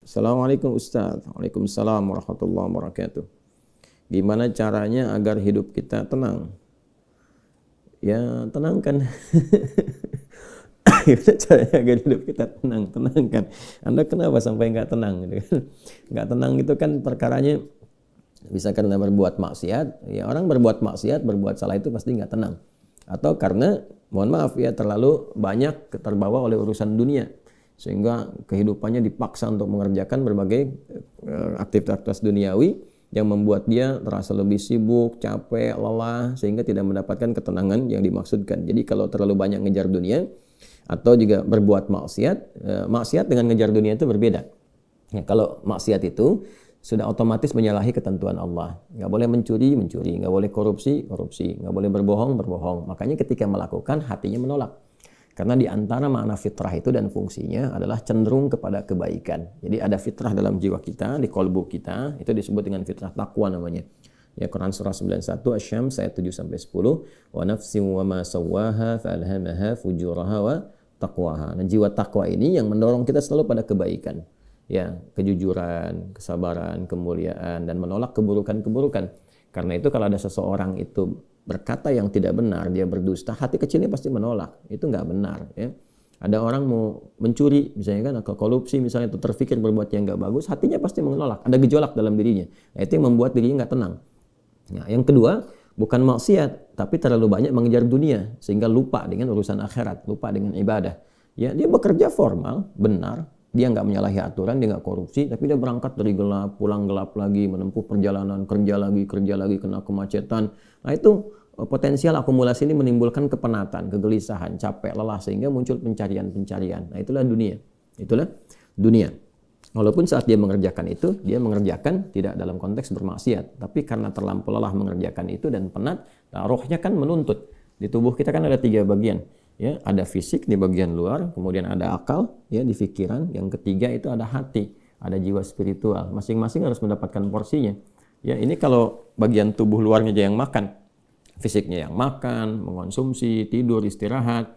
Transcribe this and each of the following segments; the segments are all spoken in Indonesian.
Assalamualaikum Ustaz. Waalaikumsalam warahmatullahi wabarakatuh. Gimana caranya agar hidup kita tenang? Ya, tenangkan. Gimana caranya agar hidup kita tenang? Tenangkan. Anda kenapa sampai nggak tenang? Nggak tenang itu kan perkaranya bisa karena berbuat maksiat. Ya, orang berbuat maksiat, berbuat salah itu pasti nggak tenang. Atau karena, mohon maaf ya, terlalu banyak terbawa oleh urusan dunia, sehingga kehidupannya dipaksa untuk mengerjakan berbagai aktivitas duniawi yang membuat dia terasa lebih sibuk, capek, lelah, sehingga tidak mendapatkan ketenangan yang dimaksudkan. Jadi kalau terlalu banyak ngejar dunia atau juga berbuat maksiat, maksiat dengan ngejar dunia itu berbeda. Ya, kalau maksiat itu sudah otomatis menyalahi ketentuan Allah. Nggak boleh mencuri, mencuri. Nggak boleh korupsi, korupsi. Nggak boleh berbohong, berbohong. Makanya ketika melakukan, hatinya menolak. Karena di antara makna fitrah itu dan fungsinya adalah cenderung kepada kebaikan. Jadi ada fitrah dalam jiwa kita, di kolbu kita, itu disebut dengan fitrah takwa namanya. Ya, Quran surah 91 Asy-Syams ayat 7-10, wa nafsin wa ma sawwaha fa'alhamaha fujuraha wa taqwaha. Nah, jiwa takwa ini yang mendorong kita selalu pada kebaikan. Ya, kejujuran, kesabaran, kemuliaan, dan menolak keburukan-keburukan. Karena itu kalau ada seseorang itu berkata yang tidak benar, dia berdusta, hati kecilnya pasti menolak. Itu nggak benar. Ya. Ada orang mau mencuri, misalnya kan, atau korupsi, misalnya, itu terfikir berbuat yang nggak bagus, hatinya pasti menolak. Ada gejolak dalam dirinya. Nah, itu yang membuat dirinya nggak tenang. Nah, yang kedua, bukan maksiat, tapi terlalu banyak mengejar dunia, sehingga lupa dengan urusan akhirat, lupa dengan ibadah. Ya, dia bekerja formal, benar, dia nggak menyalahi aturan, dia nggak korupsi, tapi dia berangkat dari gelap, pulang gelap lagi, menempuh perjalanan, kerja lagi, kena kemacetan. Nah, itu potensial akumulasi ini menimbulkan kepenatan, kegelisahan, capek, lelah, sehingga muncul pencarian-pencarian. Nah, itulah dunia. Itulah dunia. Walaupun saat dia mengerjakan itu, dia mengerjakan tidak dalam konteks bermaksiat, tapi karena terlampau lelah mengerjakan itu dan penat, nah, rohnya kan menuntut. Di tubuh kita kan ada 3 bagian. Ya, ada fisik di bagian luar, kemudian ada akal ya di pikiran, yang ketiga itu ada hati, ada jiwa spiritual. Masing-masing harus mendapatkan porsinya. Ya, ini kalau bagian tubuh luarnya aja yang makan, fisiknya yang makan, mengonsumsi, tidur, istirahat.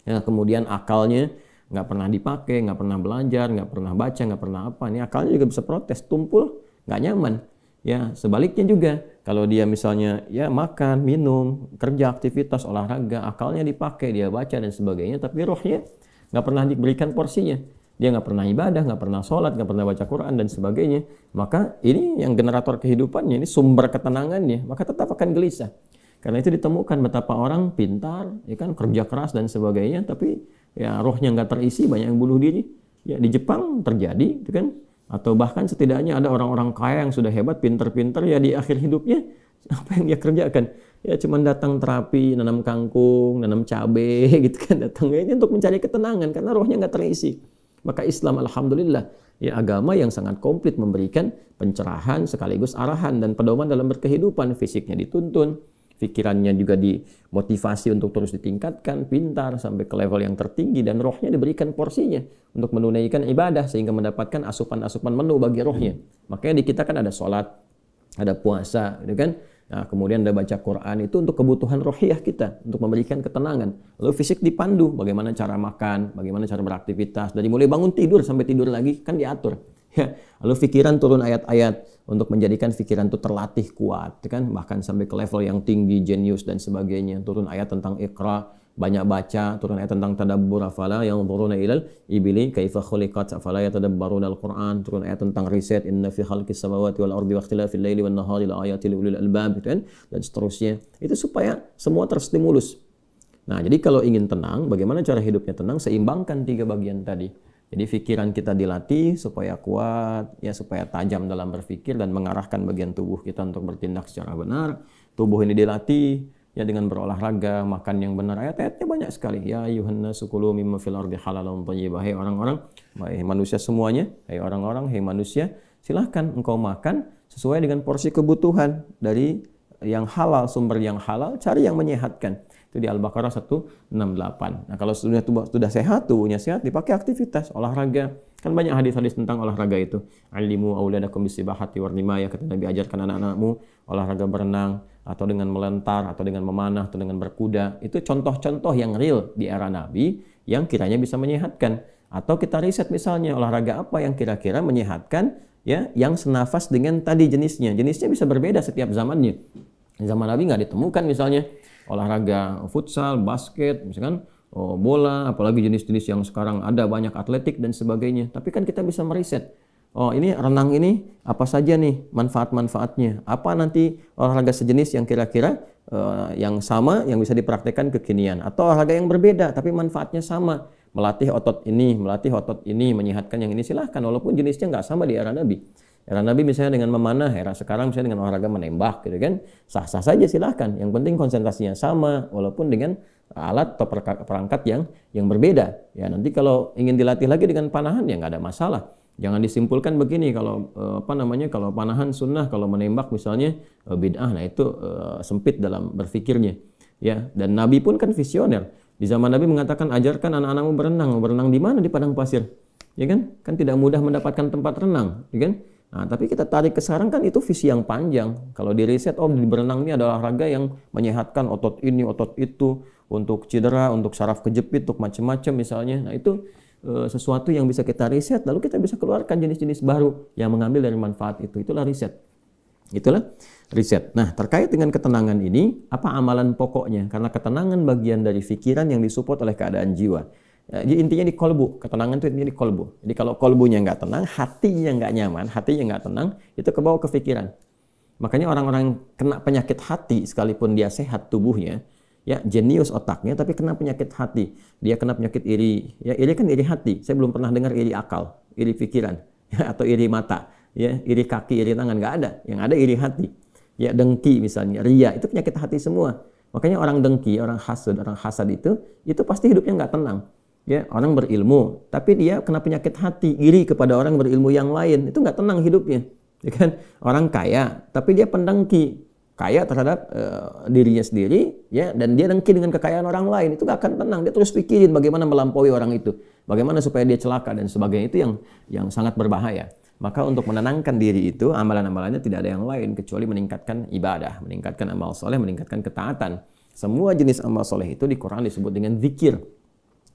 Ya, kemudian akalnya nggak pernah dipakai, nggak pernah belajar, nggak pernah baca, nggak pernah apa. Ini akalnya juga bisa protes, tumpul, nggak nyaman. Ya, sebaliknya juga, kalau dia misalnya ya makan, minum, kerja, aktivitas, olahraga, akalnya dipakai, dia baca dan sebagainya, tapi rohnya nggak pernah diberikan porsinya. Dia nggak pernah ibadah, nggak pernah sholat, nggak pernah baca Quran dan sebagainya. Maka ini yang generator kehidupannya, ini sumber ketenangannya, maka tetap akan gelisah. Karena itu ditemukan betapa orang pintar, ya kan, kerja keras dan sebagainya, tapi ya rohnya nggak terisi, banyak yang bunuh diri. Ya, di Jepang terjadi, itu kan. Atau bahkan setidaknya ada orang-orang kaya yang sudah hebat, pinter-pinter, ya di akhir hidupnya apa yang dia kerjakan? Ya cuma datang terapi, nanam kangkung, nanam cabai gitu kan, datangnya ini untuk mencari ketenangan karena rohnya nggak terisi. Maka Islam, alhamdulillah, ya agama yang sangat komplit, memberikan pencerahan sekaligus arahan dan pedoman dalam berkehidupan. Fisiknya dituntun, pikirannya juga dimotivasi untuk terus ditingkatkan, pintar sampai ke level yang tertinggi, dan rohnya diberikan porsinya untuk menunaikan ibadah sehingga mendapatkan asupan-asupan menu bagi rohnya. Makanya di kita kan ada sholat, ada puasa, gitu kan? Nah, kemudian ada baca Quran, itu untuk kebutuhan rohiyah kita, untuk memberikan ketenangan. Lalu fisik dipandu, bagaimana cara makan, bagaimana cara beraktivitas, dari mulai bangun tidur sampai tidur lagi kan diatur. Ya, lalu pikiran turun ayat-ayat untuk menjadikan pikiran itu terlatih kuat, kan, bahkan sampai ke level yang tinggi, jenius dan sebagainya. Turun ayat tentang Iqra, banyak baca, turun ayat tentang tadabbur, afala yanzuruna ilal ibili kaifa khuliqat afala yatadabbaruna al-Qur'an, turun ayat tentang riset, inna fi khalqis samawati wal ardi wa ikhtilafil laili wan nahari laayatil liulil albab, kan, dan seterusnya. Itu supaya semua terstimulus. Nah, jadi kalau ingin tenang, bagaimana cara hidupnya tenang? Seimbangkan 3 bagian tadi. Jadi pikiran kita dilatih supaya kuat, ya supaya tajam dalam berpikir dan mengarahkan bagian tubuh kita untuk bertindak secara benar. Tubuh ini dilatih ya dengan berolahraga, makan yang benar. Ayat-ayatnya banyak sekali. Ya ayyuhan nasu kulu mimma fil ardi halalan thayyibah. Hai orang-orang, hai manusia semuanya, hai orang-orang, hai manusia, silahkan engkau makan sesuai dengan porsi kebutuhan dari yang halal, sumber yang halal, cari yang menyehatkan. Itu di Al-Baqarah 168. Nah, kalau sudah sehat, tubuhnya sehat, dipakai aktivitas, olahraga. Kan banyak hadis-hadis tentang olahraga itu. Alimu auladakum bisibahati warrimaya, kata Nabi, ajarkan anak-anakmu olahraga berenang, atau dengan melentar, atau dengan memanah, atau dengan berkuda. Itu contoh-contoh yang real di era Nabi yang kiranya bisa menyehatkan. Atau kita riset misalnya olahraga apa yang kira-kira menyehatkan, ya, yang senafas dengan tadi jenisnya. Jenisnya bisa berbeda setiap zamannya. Di zaman Nabi nggak ditemukan misalnya olahraga futsal, basket, misalkan bola, apalagi jenis-jenis yang sekarang ada banyak atletik dan sebagainya. Tapi kan kita bisa meriset. Oh, ini renang ini apa saja nih manfaat-manfaatnya? Apa nanti olahraga sejenis yang kira-kira yang sama yang bisa dipraktekkan kekinian, atau olahraga yang berbeda tapi manfaatnya sama, melatih otot ini, menyehatkan yang ini, silahkan walaupun jenisnya nggak sama di era Nabi. Era Nabi misalnya dengan memanah, era sekarang misalnya dengan olahraga menembak gitu kan, sah-sah saja silahkan. Yang penting konsentrasinya sama walaupun dengan alat atau perangkat yang berbeda. Ya nanti kalau ingin dilatih lagi dengan panahan ya nggak ada masalah. Jangan disimpulkan begini kalau kalau panahan sunnah, kalau menembak misalnya bid'ah, nah itu sempit dalam berpikirnya. Ya, dan Nabi pun kan visioner. Di zaman Nabi mengatakan ajarkan anak-anakmu berenang. Berenang di mana? Di padang pasir. Ya kan? Kan tidak mudah mendapatkan tempat renang, ya kan? Nah, tapi kita tarik ke sekarang kan itu visi yang panjang. Kalau di riset, di berenang ini adalah olahraga yang menyehatkan otot ini, otot itu, untuk cedera, untuk saraf kejepit, untuk macam-macam misalnya. Nah, itu sesuatu yang bisa kita riset, lalu kita bisa keluarkan jenis-jenis baru yang mengambil dari manfaat itu. Itulah riset. Nah, terkait dengan ketenangan ini, apa amalan pokoknya? Karena ketenangan bagian dari pikiran yang disupport oleh keadaan jiwa. Jadi intinya di kolbu, ketenangan itu intinya di kolbu. Jadi kalau kolbunya nggak tenang, hatinya nggak nyaman, hatinya nggak tenang, itu kebawa ke pikiran. Makanya orang-orang yang kena penyakit hati, sekalipun dia sehat tubuhnya, ya jenius otaknya, tapi kena penyakit hati. Dia kena penyakit iri. Ya, iri kan iri hati. Saya belum pernah dengar iri akal, iri pikiran, ya, atau iri mata, ya, iri kaki, iri tangan, nggak ada. Yang ada iri hati. Ya, dengki misalnya, ria, itu penyakit hati semua. Makanya orang dengki, orang hasad itu pasti hidupnya nggak tenang. Ya, orang berilmu, tapi dia kena penyakit hati, iri kepada orang berilmu yang lain, itu nggak tenang hidupnya. Ya kan? Orang kaya, tapi dia pendengki, kaya terhadap dirinya sendiri, ya, dan dia dengki dengan kekayaan orang lain, itu nggak akan tenang. Dia terus pikirin bagaimana melampaui orang itu, bagaimana supaya dia celaka dan sebagainya. Itu yang sangat berbahaya. Maka untuk menenangkan diri itu, amalan-amalannya tidak ada yang lain kecuali meningkatkan ibadah, meningkatkan amal soleh, meningkatkan ketaatan. Semua jenis amal soleh itu di Quran disebut dengan zikir.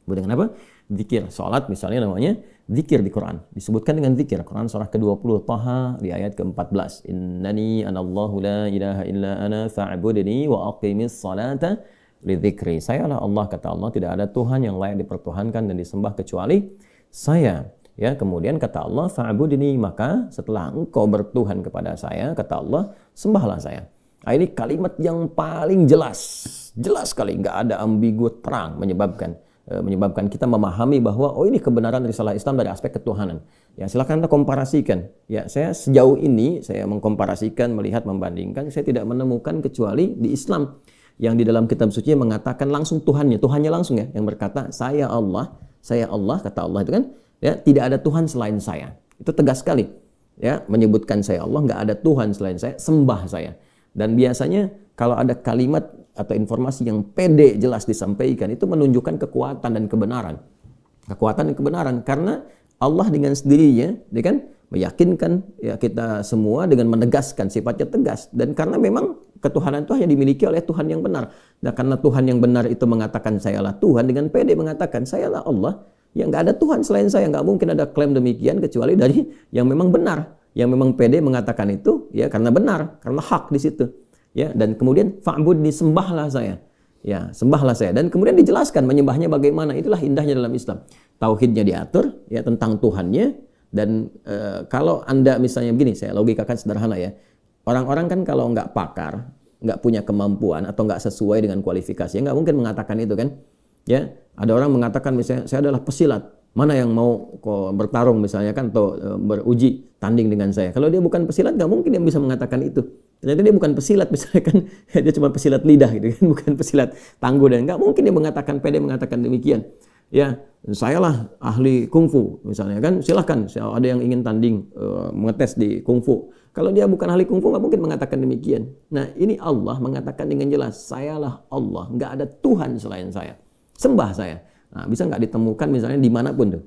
Dengan apa? Zikir. Salat misalnya namanya zikir di Quran. Disebutkan dengan zikir. Quran surah ke-20 Taha di ayat ke-14. Innani anallahu la ilaha illa ana fa'budni wa aqimis salata li dzikri. Sayalah Allah, kata Allah, tidak ada Tuhan yang layak dipertuhankan dan disembah kecuali saya. Ya, kemudian kata Allah fa'budni, maka setelah engkau bertuhan kepada saya, kata Allah, sembahlah saya. Nah, ini kalimat yang paling jelas sekali, nggak ada ambigu, terang, menyebabkan kita memahami bahwa ini kebenaran risalah Islam dari aspek ketuhanan. Ya, silakan Anda komparasikan. Ya, saya sejauh ini saya mengkomparasikan, melihat, membandingkan, saya tidak menemukan kecuali di Islam yang di dalam kitab suci mengatakan langsung Tuhannya langsung, ya, yang berkata saya Allah, kata Allah itu kan, ya, tidak ada Tuhan selain saya. Itu tegas sekali. Ya, menyebutkan saya Allah, nggak ada Tuhan selain saya, sembah saya. Dan biasanya kalau ada kalimat atau informasi yang pede jelas disampaikan, itu menunjukkan kekuatan dan kebenaran. Kekuatan dan kebenaran karena Allah dengan sendirinya, dia kan meyakinkan, ya, kita semua dengan menegaskan sifatnya tegas, dan karena memang ketuhanan itu hanya dimiliki oleh Tuhan yang benar. Nah, karena Tuhan yang benar itu mengatakan sayalah Tuhan, dengan pede mengatakan sayalah Allah, ya nggak ada Tuhan selain saya. Nggak mungkin ada klaim demikian kecuali dari yang memang benar, yang memang pede mengatakan itu, ya, karena benar, karena hak di situ. Ya, dan kemudian fa'budni, sembahlah saya. Ya, sembahlah saya. Dan kemudian dijelaskan menyembahnya bagaimana. Itulah indahnya dalam Islam. Tauhidnya diatur, ya, tentang Tuhannya. Dan kalau Anda misalnya begini, saya logikakan sederhana, ya. Orang-orang kan kalau nggak pakar, nggak punya kemampuan atau nggak sesuai dengan kualifikasinya, nggak mungkin mengatakan itu kan. Ya, ada orang mengatakan misalnya saya adalah pesilat. Mana yang mau bertarung misalnya kan, atau beruji tanding dengan saya. Kalau dia bukan pesilat, nggak mungkin dia bisa mengatakan itu. Ternyata dia bukan pesilat misalnya kan, dia cuma pesilat lidah gitu kan, bukan pesilat tangguh, dan nggak mungkin dia pede mengatakan demikian. Ya, sayalah ahli kungfu misalnya kan, silahkan ada yang ingin tanding mengetes di kungfu. Kalau dia bukan ahli kungfu nggak mungkin mengatakan demikian. Nah, ini Allah mengatakan dengan jelas, sayalah Allah, nggak ada Tuhan selain saya, sembah saya. Nah, bisa nggak ditemukan misalnya dimanapun tuh,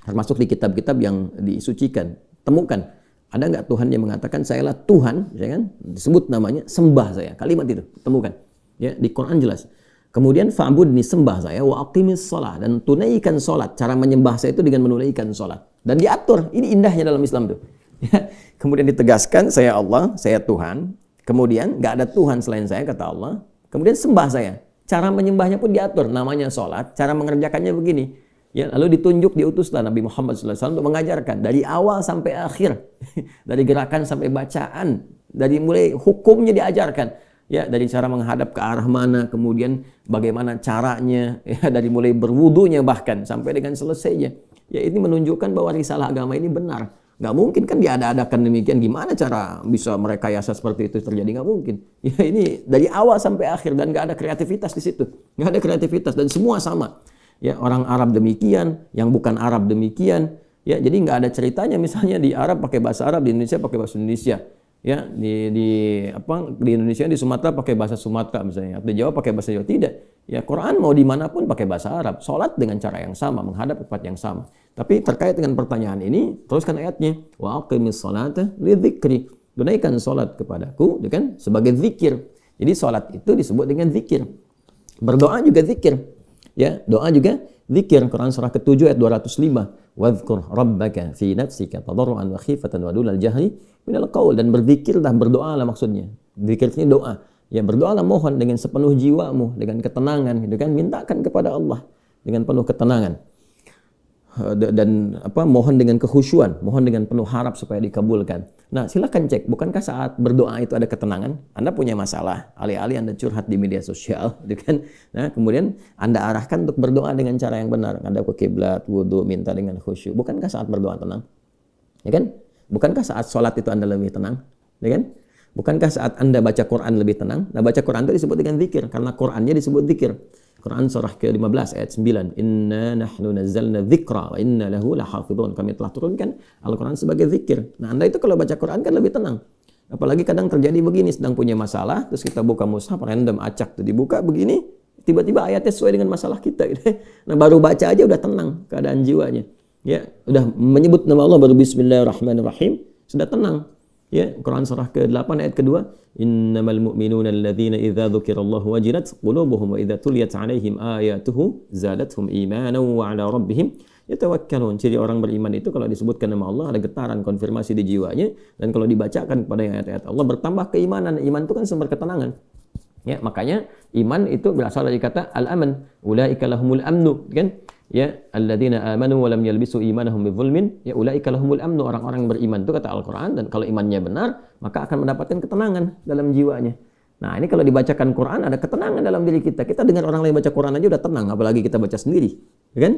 termasuk di kitab-kitab yang disucikan, temukan. Ada nggak Tuhan yang mengatakan sayalah Tuhan, ya kan? Disebut namanya, sembah saya. Kalimat itu temukan. Ya, di Quran jelas. Kemudian fa'budni, sembah saya, wa aqimis shalah, dan tunaikan salat. Cara menyembah saya itu dengan menunaikan salat. Dan diatur, ini indahnya dalam Islam tuh. Ya. Kemudian ditegaskan, saya Allah, saya Tuhan. Kemudian nggak ada Tuhan selain saya, kata Allah. Kemudian sembah saya. Cara menyembahnya pun diatur, namanya salat. Cara mengerjakannya begini. Ya, lalu ditunjuk, diutuslah Nabi Muhammad SAW untuk mengajarkan dari awal sampai akhir, dari gerakan sampai bacaan, dari mulai hukumnya diajarkan. Ya, dari cara menghadap ke arah mana, kemudian bagaimana caranya, ya, dari mulai berwudunya bahkan sampai dengan selesainya. Ya, ini menunjukkan bahwa risalah agama ini benar. Nggak mungkin kan diada-adakan demikian. Gimana cara bisa merekayasa seperti itu terjadi? Nggak mungkin. Ya, ini dari awal sampai akhir dan nggak ada kreativitas di situ. Nggak ada kreativitas dan semua sama. Ya, orang Arab demikian, yang bukan Arab demikian. Ya, jadi nggak ada ceritanya misalnya di Arab pakai bahasa Arab, di Indonesia pakai bahasa Indonesia. Ya, di Indonesia, di Sumatera pakai bahasa Sumatera misalnya, atau di Jawa pakai bahasa Jawa. Tidak. Ya, Quran mau dimanapun pakai bahasa Arab. Salat dengan cara yang sama, menghadap ke tempat yang sama. Tapi terkait dengan pertanyaan ini, teruskan ayatnya. Wa aqimis salata lidzikri. Tunaikan salat kepadaku, kan, sebagai zikir. Jadi salat itu disebut dengan zikir. Berdoa juga zikir. Ya, doa juga zikir. Quran surah ke-7 ayat 205. Wadhkur rabbaka fi nafsika tadarruan wa khifatan wa dunal jahri minal qaul, dan berzikirlah, berdoalah maksudnya. Zikir ini doa. Ya, berdoalah, mohon dengan sepenuh jiwamu, dengan ketenangan, gitu kan, mintakan kepada Allah dengan penuh ketenangan. Dan mohon dengan kekhusyuan, mohon dengan penuh harap supaya dikabulkan. Nah, silakan cek, bukankah saat berdoa itu ada ketenangan? Anda punya masalah, alih-alih Anda curhat di media sosial, gitu kan? Nah, kemudian Anda arahkan untuk berdoa dengan cara yang benar, Anda ke kiblat, wudu, minta dengan khusyuk. Bukankah saat berdoa tenang? Ya kan? Bukankah saat sholat itu Anda lebih tenang? Ya kan? Bukankah saat Anda baca Quran lebih tenang? Nah, baca Quran itu disebut dengan zikir, karena Qurannya disebut zikir. Quran surah ke-15 ayat 9. Inna nahnu nazzalna dzikra wa inna lahu lahafidhun. Kami telah turunkan Al-Quran sebagai zikir. Nah, Anda itu kalau baca Quran kan lebih tenang. Apalagi kadang terjadi begini, sedang punya masalah, terus kita buka mushaf random, acak tuh dibuka begini, tiba-tiba ayatnya sesuai dengan masalah kita gitu. Nah, baru baca aja udah tenang keadaan jiwanya. Ya, udah menyebut nama Allah baru bismillahirrahmanirrahim, sudah tenang. Ya, Quran surah ke-8 ayat kedua, innamal mu'minuna alladzina idza dzukirallahu wajilat qulubuhum wa idza tuliyat 'alaihim ayatuhu zadatuhum imanan wa 'ala rabbihim yatawakkalun. Jadi orang beriman itu kalau disebutkan nama Allah ada getaran, konfirmasi di jiwanya, dan kalau dibacakan kepada ayat-ayat Allah bertambah keimanan. Iman itu kan sumber ketenangan. Ya, makanya iman itu berasal dari kata al-aman, ulaika lahumul amnu, kan? Ya, alladzina amanu wa lam yalbisu imanahum bidzulmin, ya ulaika lahumul amnu, orang-orang yang beriman itu kata Al-Qur'an, dan kalau imannya benar, maka akan mendapatkan ketenangan dalam jiwanya. Nah, ini kalau dibacakan Quran ada ketenangan dalam diri kita. Kita dengar orang lain baca Quran aja udah tenang, apalagi kita baca sendiri, ya kan?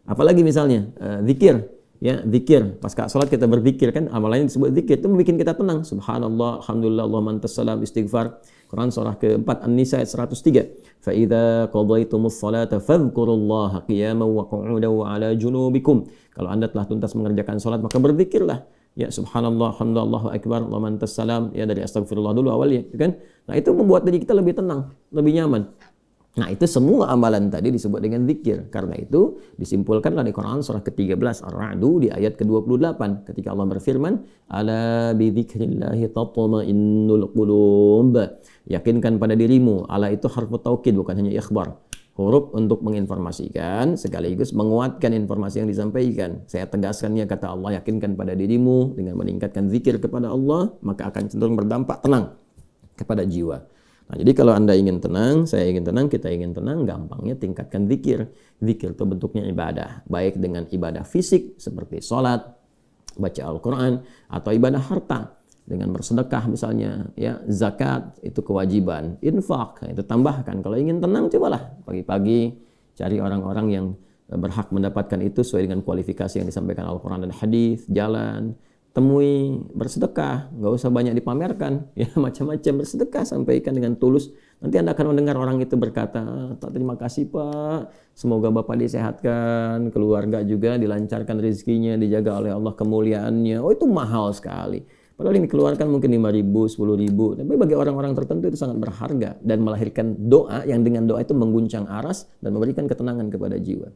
Apalagi misalnya zikir, ya, zikir. Pasca salat kita berzikir kan, amalannya disebut zikir, itu membuat kita tenang. Subhanallah, alhamdulillah, Allahumma antas salam, istighfar. Quran surah ke-4 An-Nisa ayat 103. Fa idza qadaytumus salata fadhkurullaha qiyaman wa qu'udan wa 'ala junubikum. Kalau Anda telah tuntas mengerjakan salat, maka berzikirlah. Ya, subhanallah, alhamdulillah, Allahu akbar, Allahumma antas salam, ya dari astagfirullah dulu awalnya, kan? Nah, itu membuat diri kita lebih tenang, lebih nyaman. Nah, itu semua amalan tadi disebut dengan zikir. Karena itu disimpulkanlah di Quran surah ke-13 Ar-Ra'du di ayat ke-28 ketika Allah berfirman, ala bi dzikrillahi tatma'innul qulub. Yakinkan pada dirimu. Ala itu harfu taukid, bukan hanya ikhbar. Huruf untuk menginformasikan sekaligus menguatkan informasi yang disampaikan. Saya tegaskannya, kata Allah, yakinkan pada dirimu dengan meningkatkan zikir kepada Allah, maka akan cenderung berdampak tenang kepada jiwa. Nah, jadi kalau Anda ingin tenang, saya ingin tenang, kita ingin tenang, gampangnya tingkatkan zikir. Zikir itu bentuknya ibadah, baik dengan ibadah fisik seperti sholat, baca Al-Quran, atau ibadah harta dengan bersedekah misalnya, ya, zakat itu kewajiban, infak itu tambahkan. Kalau ingin tenang, cobalah pagi-pagi cari orang-orang yang berhak mendapatkan itu sesuai dengan kualifikasi yang disampaikan Al-Quran dan hadis, jalan, temui, bersedekah, nggak usah banyak dipamerkan, ya, macam-macam bersedekah, sampaikan dengan tulus. Nanti Anda akan mendengar orang itu berkata, terima kasih Pak, semoga Bapak disehatkan, keluarga juga dilancarkan rezekinya, dijaga oleh Allah kemuliaannya. Oh, itu mahal sekali. Padahal yang dikeluarkan mungkin 5.000, 10.000, tapi bagi orang-orang tertentu itu sangat berharga dan melahirkan doa yang dengan doa itu mengguncang aras dan memberikan ketenangan kepada jiwa.